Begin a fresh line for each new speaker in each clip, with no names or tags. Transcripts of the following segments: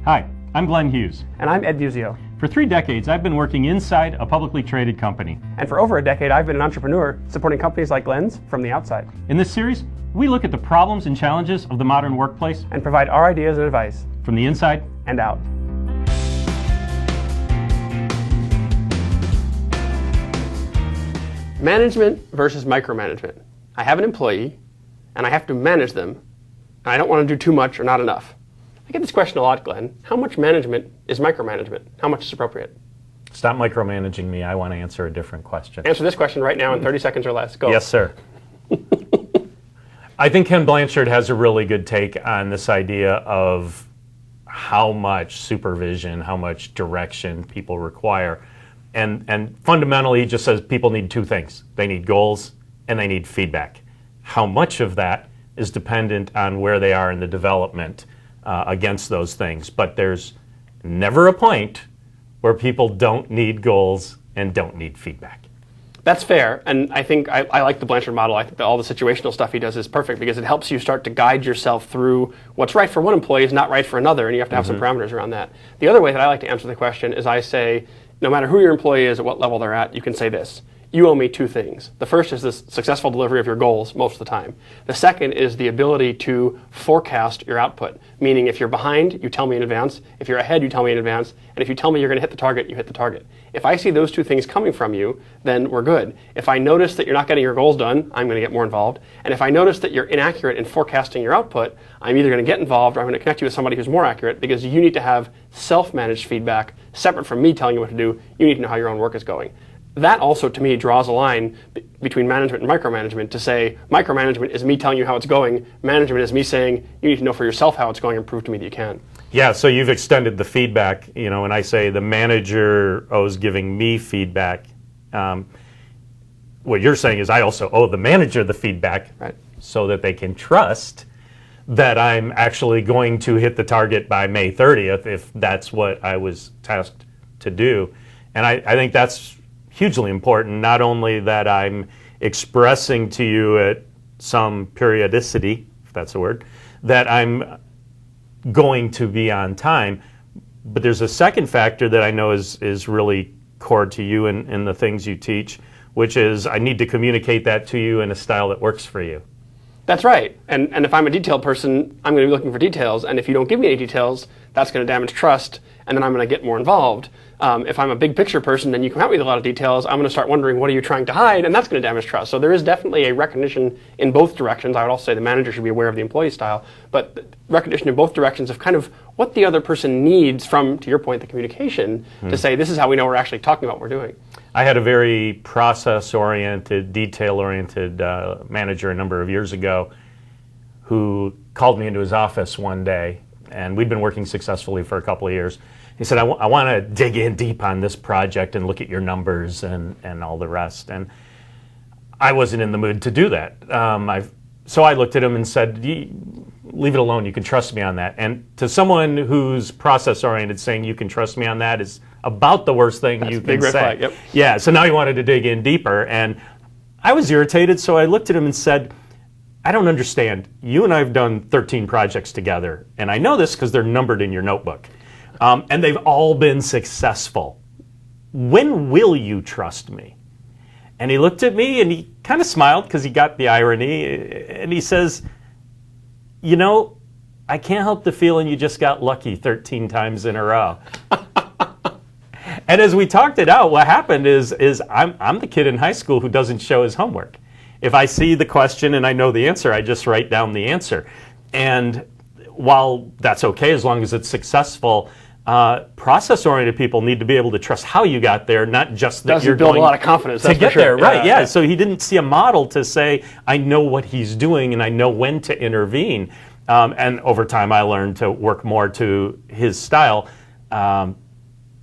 Hi, I'm Glenn Hughes.
And I'm Ed Buzio.
For 3 decades, I've been working inside a publicly traded company.
And for over a decade, I've been an entrepreneur supporting companies like Glenn's from the outside.
In this series, we look at the problems and challenges of the modern workplace
and provide our ideas and advice
from the inside
and out. Management versus micromanagement. I have an employee, and I have to manage them, and I don't want to do too much or not enough. I get this question a lot, Glenn. How much management is micromanagement? How much is appropriate?
Stop micromanaging me. I want to answer a different question.
Answer this question right now in 30 seconds or less. Go.
Yes, sir. I think Ken Blanchard has a really good take on this idea of how much supervision, how much direction people require. And fundamentally, he just says people need 2 things. They need goals and they need feedback. How much of that is dependent on where they are in the development against those things. But there's never a point where people don't need goals and don't need feedback.
That's fair, and I think I like the Blanchard model. I think that all the situational stuff he does is perfect because it helps you start to guide yourself through what's right for one employee is not right for another, and you have to have some parameters around that. The other way that I like to answer the question is I say, no matter who your employee is, at what level they're at, you can say this. You owe me 2 things. The first is the successful delivery of your goals most of the time. The second is the ability to forecast your output, meaning if you're behind, you tell me in advance. If you're ahead, you tell me in advance. And if you tell me you're going to hit the target, you hit the target. If I see those 2 things coming from you, then we're good. If I notice that you're not getting your goals done, I'm going to get more involved. And if I notice that you're inaccurate in forecasting your output, I'm either going to get involved or I'm going to connect you with somebody who's more accurate because you need to have self-managed feedback separate from me telling you what to do. You need to know how your own work is going. That also, to me, draws a line between management and micromanagement to say micromanagement is me telling you how it's going. Management is me saying you need to know for yourself how it's going and prove to me that you can.
Yeah, so you've extended the feedback, and I say the manager owes giving me feedback. What you're saying is I also owe the manager the feedback so that they can trust that I'm actually going to hit the target by May 30th if that's what I was tasked to do. And I think that's hugely important, not only that I'm expressing to you at some periodicity, if that's a word, that I'm going to be on time, but there's a second factor that I know is really core to you in the things you teach, which is I need to communicate that to you in a style that works for you.
That's right. And if I'm a detailed person, I'm going to be looking for details. And if you don't give me any details, that's going to damage trust, and then I'm going to get more involved. If I'm a big picture person and you come out with a lot of details, I'm going to start wondering, what are you trying to hide? And that's going to damage trust. So there is definitely a recognition in both directions. I would also say the manager should be aware of the employee style, but recognition in both directions of kind of what the other person needs from, to your point, the communication to say, this is how we know we're actually talking about what we're doing.
I had a very process-oriented, detail-oriented manager a number of years ago who called me into his office one day, and we'd been working successfully for a couple of years. He said, I want to dig in deep on this project and look at your numbers and all the rest. And I wasn't in the mood to do that. So I looked at him and said, leave it alone. You can trust me on that. And to someone who's process-oriented, saying you can trust me on that is about the worst thing you can say.
Flag, yep.
Yeah, so now he wanted to dig in deeper. And I was irritated, so I looked at him and said, I don't understand. You and I have done 13 projects together, and I know this because they're numbered in your notebook. And they've all been successful. When will you trust me? And he looked at me and he kind of smiled because he got the irony. And he says, I can't help the feeling you just got lucky 13 times in a row. And as we talked it out, what happened is I'm the kid in high school who doesn't show his homework. If I see the question and I know the answer, I just write down the answer. And while that's okay as long as it's successful, process-oriented people need to be able to trust how you got there, not just that you're
build
going
a lot of confidence
to get there. Right?
Yeah.
So he didn't see a model to say, I know what he's doing and I know when to intervene. And over time, I learned to work more to his style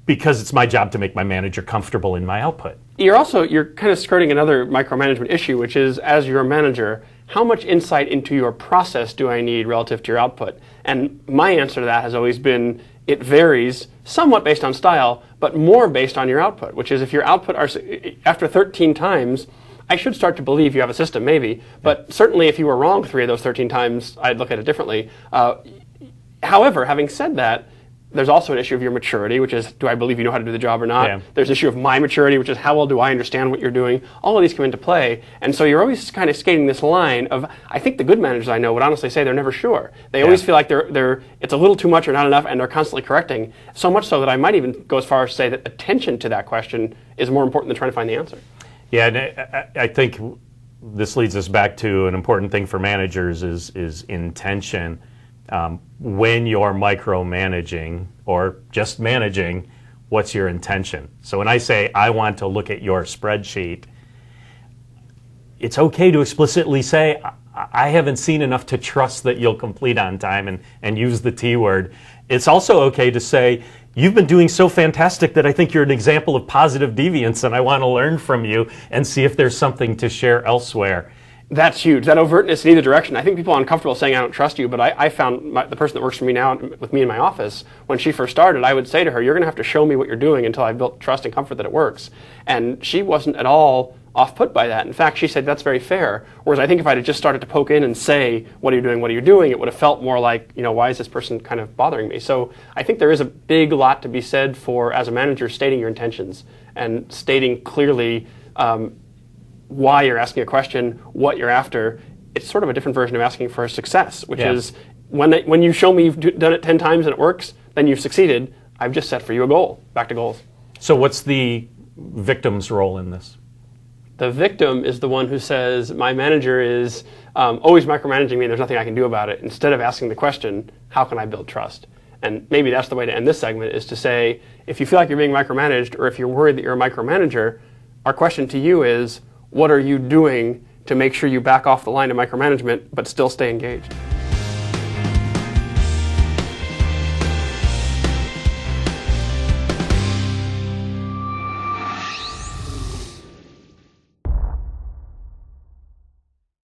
because it's my job to make my manager comfortable in my output.
You're kind of skirting another micromanagement issue, which is, as your manager, how much insight into your process do I need relative to your output? And my answer to that has always been, it varies somewhat based on style, but more based on your output, which is if your output are, after 13 times, I should start to believe you have a system, maybe. But certainly if you were wrong 3 of those 13 times, I'd look at it differently. However, having said that, There's also an issue of your maturity, which is, do I believe you know how to do the job or not?
Yeah.
There's an issue of my maturity, which is, how well do I understand what you're doing? All of these come into play. And so you're always kind of skating this line of, I think the good managers I know would honestly say they're never sure. They always feel like it's a little too much or not enough, and they're constantly correcting. So much so that I might even go as far as to say that attention to that question is more important than trying to find the answer.
Yeah, and I think this leads us back to an important thing for managers is intention. When you're micromanaging or just managing, what's your intention? So when I say I want to look at your spreadsheet, it's okay to explicitly say I haven't seen enough to trust that you'll complete on time and use the T word. It's also okay to say you've been doing so fantastic that I think you're an example of positive deviance and I want to learn from you and see if there's something to share elsewhere.
That's huge. That overtness in either direction. I think people are uncomfortable saying I don't trust you, but I found the person that works for me now with me in my office, when she first started, I would say to her, you're going to have to show me what you're doing until I've built trust and comfort that it works. And she wasn't at all off-put by that. In fact, she said, that's very fair. Whereas I think if I had just started to poke in and say, what are you doing, it would have felt more like, why is this person kind of bothering me? So I think there is a big lot to be said for, as a manager, stating your intentions and stating clearly why you're asking a question, what you're after. It's sort of a different version of asking for a success, which is when you show me you've done it 10 times and it works, then you've succeeded. I've just set for you a goal. Back to goals.
So what's the victim's role in this?
The victim is the one who says, my manager is always micromanaging me and there's nothing I can do about it, instead of asking the question, how can I build trust? And maybe that's the way to end this segment, is to say, if you feel like you're being micromanaged or if you're worried that you're a micromanager, our question to you is, what are you doing to make sure you back off the line of micromanagement but still stay engaged?